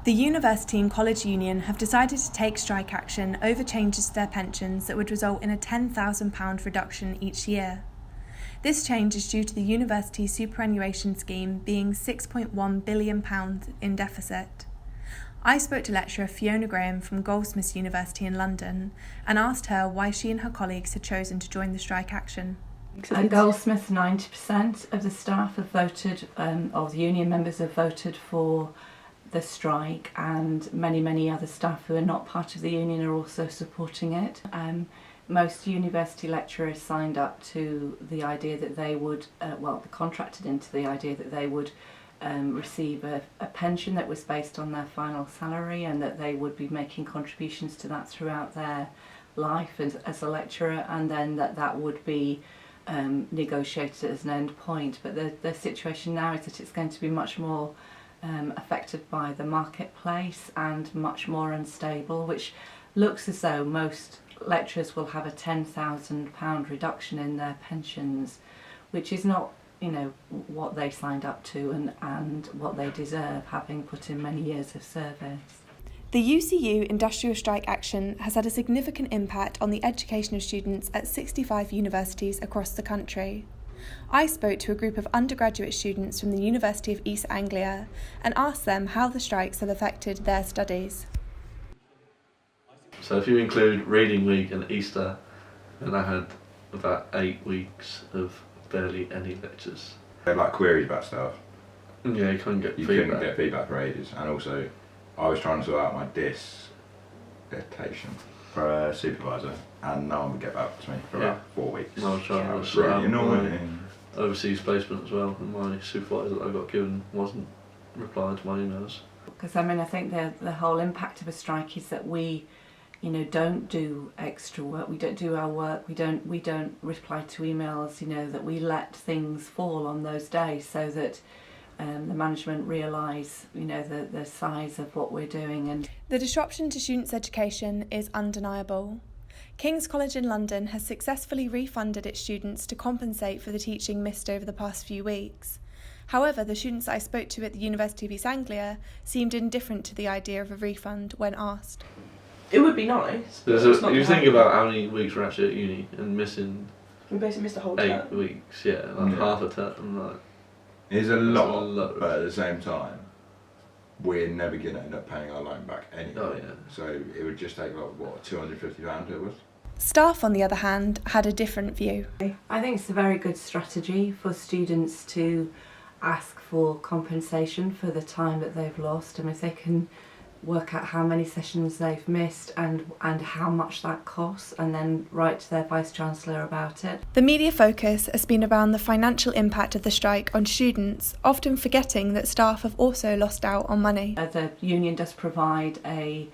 The University and College Union have decided to take strike action over changes to their pensions that would result in a £10,000 reduction each year. This change is due to the university's superannuation scheme being £6.1 billion in deficit. I spoke to lecturer Fiona Graham from Goldsmiths University in London and asked her why she and her colleagues had chosen to join the strike action. At Goldsmiths, 90% of the staff have voted, or the union members have voted for the strike, and many other staff who are not part of the union are also supporting it. Most university lecturers signed up to the idea that they would, contracted into the idea that they would receive a pension that was based on their final salary, and that they would be making contributions to that throughout their life as a lecturer, and then that would be negotiated as an end point. But the situation now is that it's going to be much more affected by the marketplace and much more unstable, which looks as though most lecturers will have a £10,000 reduction in their pensions, which is not, what they signed up to and what they deserve, having put in many years of service. The UCU industrial strike action has had a significant impact on the education of students at 65 universities across the country. I spoke to a group of undergraduate students from the University of East Anglia and asked them how the strikes have affected their studies. So if you include reading week and Easter, then I had about 8 weeks of barely any lectures. They had like queries about stuff. Yeah, you couldn't get feedback. Couldn't get feedback for ages, and also I was trying to sort out my dissertation for a supervisor, and no one would get back to me for about 4 weeks. I was trying to sort out my overseas placement as well, and my supervisor that I got given wasn't replying to my emails. Because I think the whole impact of a strike is that we don't do extra work, we don't do our work, we don't reply to emails, that we let things fall on those days so that the management realise, the size of what we're doing. And the disruption to students' education is undeniable. King's College in London has successfully refunded its students to compensate for the teaching missed over the past few weeks. However, the students I spoke to at the University of East Anglia seemed indifferent to the idea of a refund when asked. It would be nice. You think about how many weeks we're actually at uni and missing. We basically missed a whole 8 term. weeks, half a term. It's a lot, but at the same time, we're never going to end up paying our loan back anyway. Oh, yeah. So it would just take £250 it was. Staff, on the other hand, had a different view. I think it's a very good strategy for students to ask for compensation for the time that they've lost, and if they can work out how many sessions they've missed and how much that costs, and then write to their Vice-Chancellor about it. The media focus has been around the financial impact of the strike on students, often forgetting that staff have also lost out on money. The union does provide a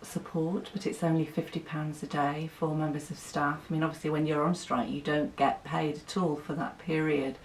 support, but it's only £50 a day for members of staff. Obviously when you're on strike you don't get paid at all for that period.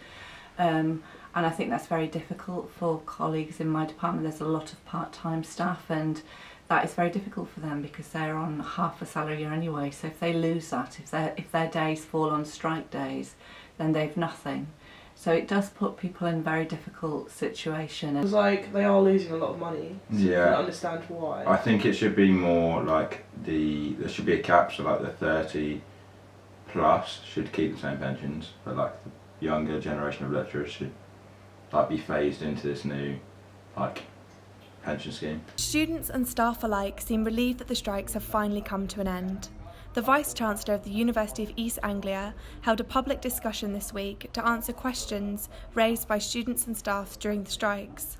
And I think that's very difficult for colleagues in my department. There's a lot of part-time staff, and that is very difficult for them because they're on half a salary anyway. So if they lose that, if their days fall on strike days, then they've nothing. So it does put people in a very difficult situation. It's like they are losing a lot of money, so you can understand why. I think it should be more like there should be a cap, so like the 30 plus should keep the same pensions, but like the younger generation of lecturers should be phased into this new pension scheme. Students and staff alike seem relieved that the strikes have finally come to an end. The Vice-Chancellor of the University of East Anglia held a public discussion this week to answer questions raised by students and staff during the strikes.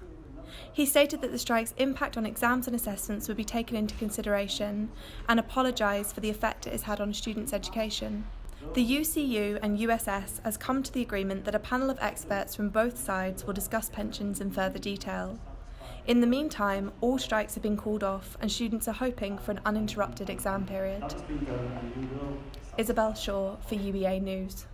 He stated that the strike's impact on exams and assessments would be taken into consideration and apologised for the effect it has had on students' education. The UCU and USS has come to the agreement that a panel of experts from both sides will discuss pensions in further detail. In the meantime, all strikes have been called off and students are hoping for an uninterrupted exam period. Isabel Shaw for UEA News.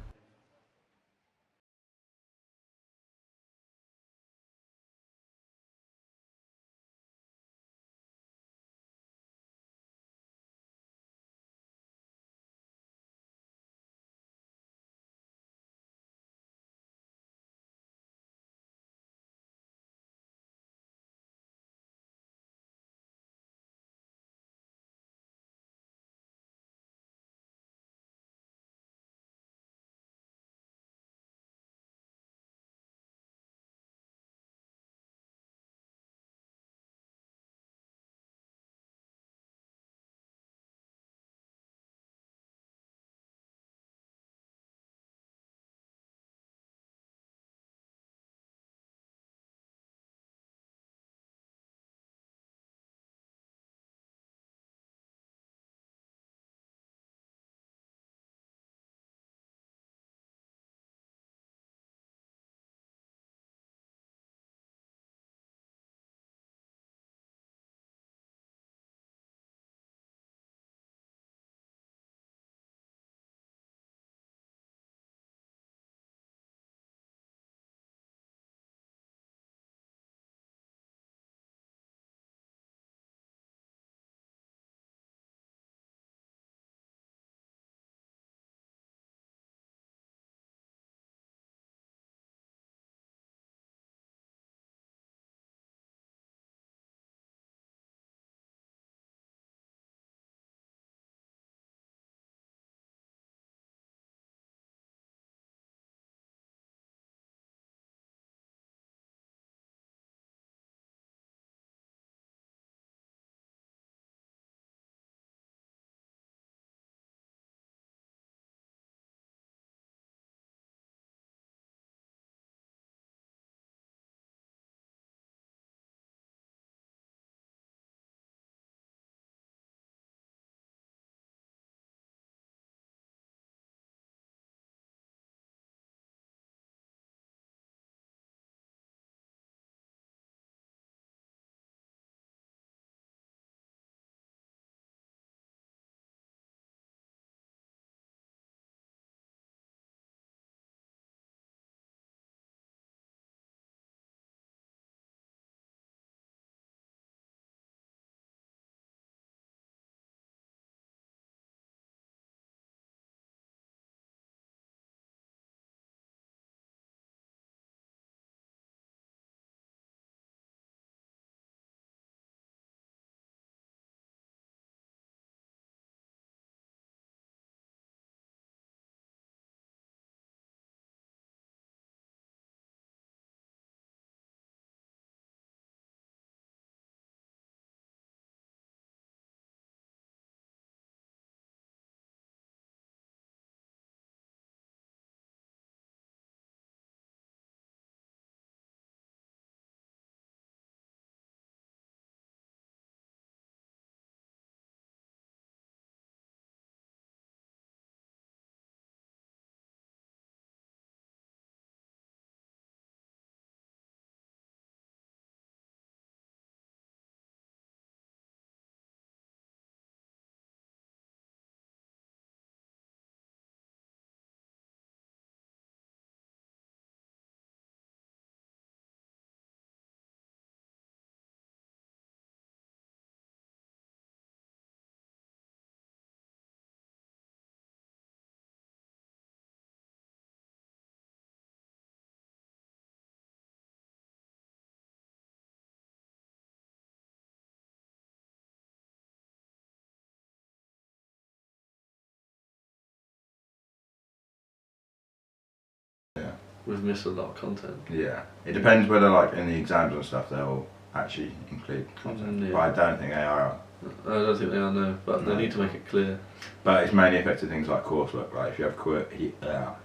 we've missed a lot of content. Yeah, it depends whether like in the exams and stuff they'll actually include content. Yeah. But I don't think they are. I don't think they are, no, but No. they need to make it clear. But it's mainly affected things like coursework. Like if you have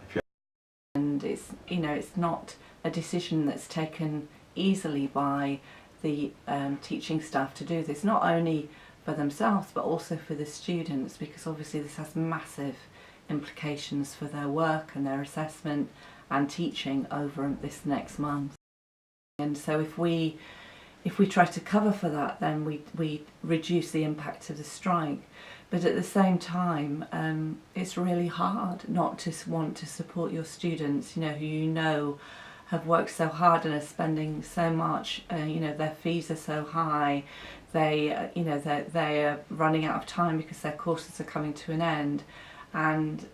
And it's, you know, it's not a decision that's taken easily by the teaching staff to do this, not only for themselves but also for the students, because obviously this has massive implications for their work and their assessment and teaching over this next month. And so if we try to cover for that, then we reduce the impact of the strike. But at the same time, it's really hard not to want to support your students, you know, who you know have worked so hard and are spending so much. You know, their fees are so high. They, you know, they are running out of time because their courses are coming to an end, and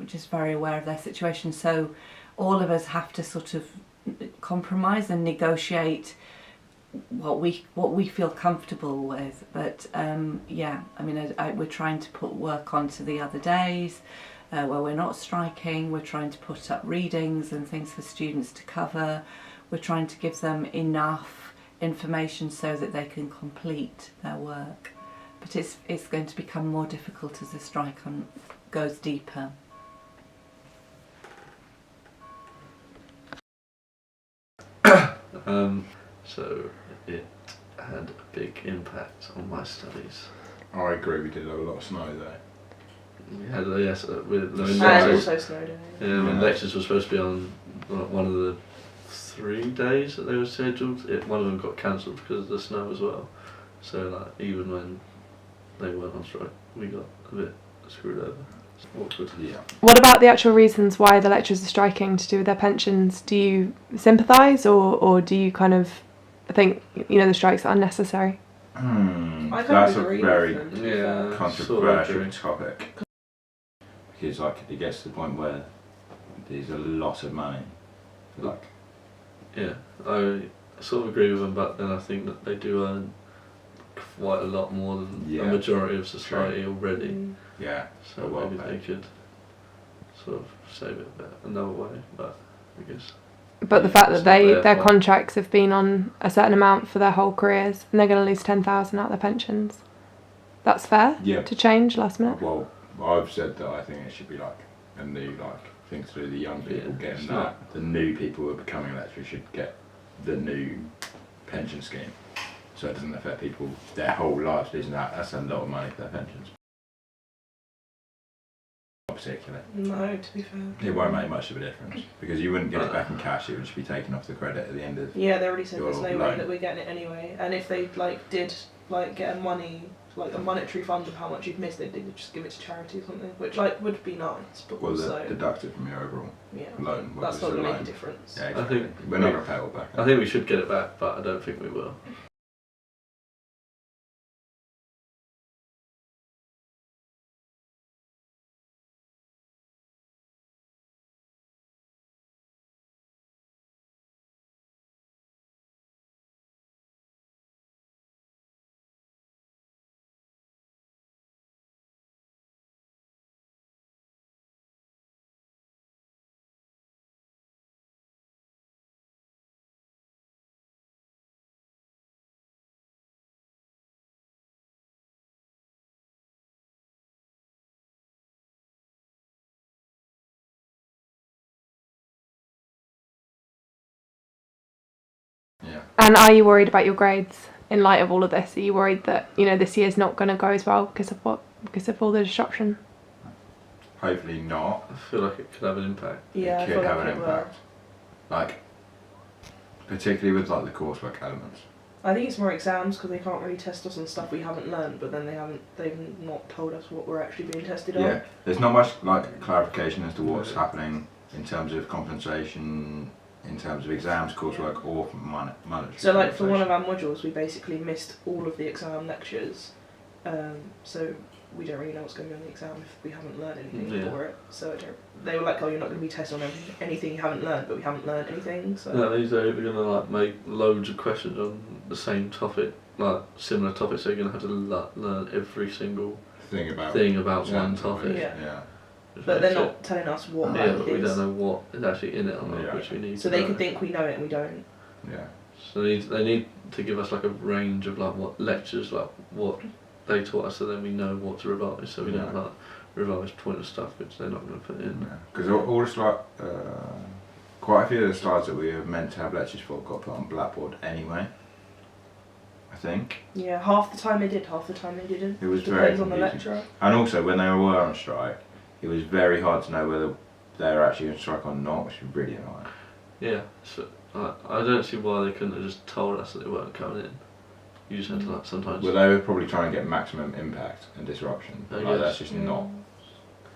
just very aware of their situation. So all of us have to sort of compromise and negotiate what we feel comfortable with. But yeah, I mean, we're trying to put work onto the other days where we're not striking. We're trying to put up readings and things for students to cover. We're trying to give them enough information so that they can complete their work. But it's going to become more difficult as the strike goes deeper. So it had a big impact on my studies. I agree. We did have a lot of snow there. We had when And lectures, also snowed in. when Yeah. lectures were supposed to be on one of the 3 days that they were scheduled, one of them got cancelled because of the snow as well. So like even when they weren't on strike, we got a bit screwed over. It's awkward. Yeah. What about the actual reasons why the lecturers are striking to do with their pensions? Do you sympathise or do you kind of think, you know, the strikes are unnecessary? I kind That's of a agree very with them, to be Yeah. fair. controversial agree. topic, because like it gets to the point where there's a lot of money. Like Yeah, I sort of agree with them, but then I think that they do earn quite a lot more than Yeah. the majority of society already. Mm. yeah, So well maybe they paid. could sort of save it another way, but I guess. But the fact It's that not their their fault. contracts have been on a certain amount for their whole careers and they're going to lose 10,000 out of their pensions. That's fair Yeah. to change last minute. Well, I've said that I think it should be like a new thing to do. The young people Yeah, getting it's that. not- The new people who are becoming lecturers should get the new pension scheme, so it doesn't affect people their whole lives. Isn't that? That's a lot of money for their pensions. Not particularly. No, to be fair. It won't make much of a difference because you wouldn't get it back in cash. It would just be taken off the credit at the end of. Yeah, they already said there's Your no way loan. that we're getting it anyway. And if they did get a monetary fund of how much you've missed, they'd just give it to charity or something, which would be nice, but Well, also they're deducted from your overall yeah, loan. Well, that's it's not a going to make loan. a difference. Yeah, I exactly. think We're not going to pay it all back. I think we should get it back, but I don't think we will. Yeah. And are you worried about your grades in light of all of this? Are you worried that, you know, this year's not going to go as well because of all the disruption? Hopefully not. I feel like it could have an impact. Yeah, I It feel could have like an it will. impact. Like, particularly with like the coursework elements. I think it's more exams because they can't really test us on stuff we haven't learned, but then they've not told us what we're actually being tested Yeah, on. there's not much like clarification as to what's happening in terms of compensation, in terms of exams, coursework, or monetary. So like for one of compensation. our modules, we basically missed all of the exam lectures. So we don't really know what's going to be on the exam if we haven't learned anything Yeah. for it. So they were like, oh, you're not going to be tested on anything you haven't learned, but we haven't learned anything. So That means they're going to make loads of questions on the same topic, like similar topics. So you're going to have to learn every single thing about thing about exams one and topic. Yeah. yeah. but they're not telling us what Yeah, that but we is. don't know what is actually in it or not, Yeah. which we need So to they know. could think we know it and we don't. Yeah. So they need to give us like a range of like what lectures, like what they taught us, so then we know what to revise, so we don't Yeah. like revise pointless stuff which they're not going to put in. Because all the slide, quite a few of the slides that we were meant to have lectures for got put on Blackboard anyway. I think. Yeah, half the time they did, half the time they didn't. It was very Depends on the confusing. lecturer. And also, when they were on strike, it was very hard to know whether they were actually on strike or not, which was really annoying. Yeah, so I don't see why they couldn't have just told us that they weren't coming in. You just had to like sometimes. Well, they were probably trying to get maximum impact and disruption. I Like, guess. that's just not.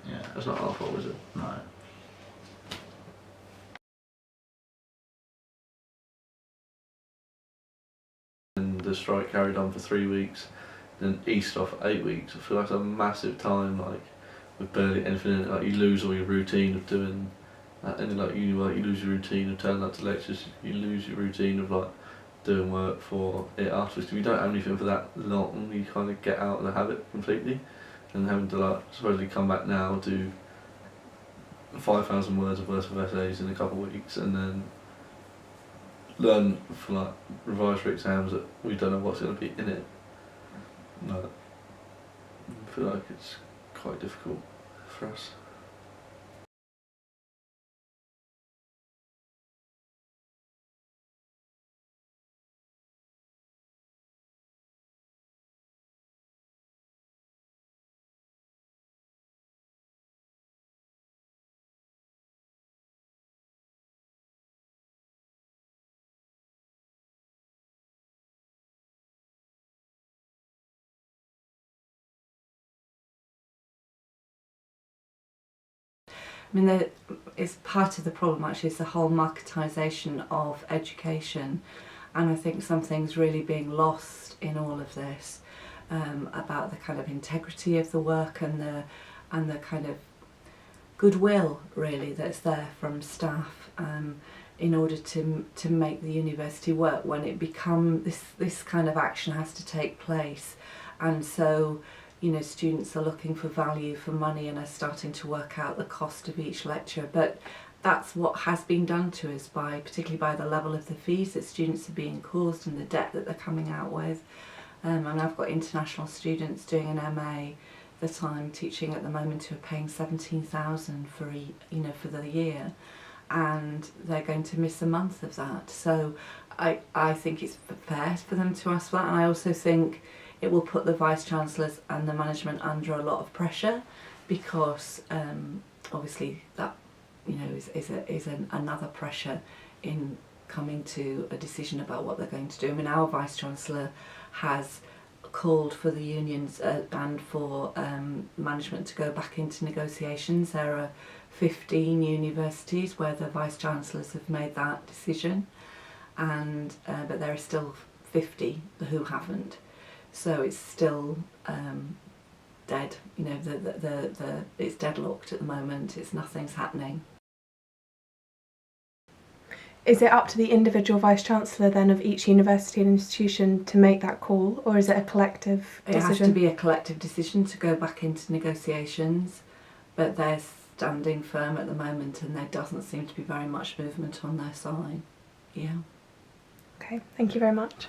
Yeah. That's not our fault, is it? No. And the strike carried on for 3 weeks, then Easter off for 8 weeks. I feel like it's a massive time, like with barely anything in it. Like you lose all your routine of doing, and like uni work, you lose your routine of turning up to lectures. You lose your routine of like doing work for it afterwards. If you don't have anything for that long, you kind of get out of the habit completely, and having to like supposedly come back now, do 5,000 words worth of essays in a couple of weeks, and then learn for like revise for exams that we don't know what's going to be in it. No, I feel like it's quite difficult for us. I mean, it's part of the problem actually, is the whole marketisation of education, and I think something's really being lost in all of this about the kind of integrity of the work and the kind of goodwill really that's there from staff in order to make the university work. When it becomes this kind of action has to take place, and so you know, students are looking for value for money and are starting to work out the cost of each lecture. But that's what has been done to us, particularly by the level of the fees that students are being caused and the debt that they're coming out with. And I've got international students doing an MA that I'm teaching at the moment who are paying $17,000 for the year, and they're going to miss a month of that. So I think it's fair for them to ask for that, and I also think it will put the Vice-Chancellors and the management under a lot of pressure, because obviously that is another pressure in coming to a decision about what they're going to do. I mean, our Vice-Chancellor has called for the unions and for management to go back into negotiations. There are 15 universities where the Vice-Chancellors have made that decision, and but there are still 50 who haven't. So it's still dead. You know, it's deadlocked at the moment. Nothing's happening. Is it up to the individual Vice-Chancellor then of each university and institution to make that call, or is it a collective decision? It has to be a collective decision to go back into negotiations, but they're standing firm at the moment and there doesn't seem to be very much movement on their side. Yeah. Okay, thank you very much.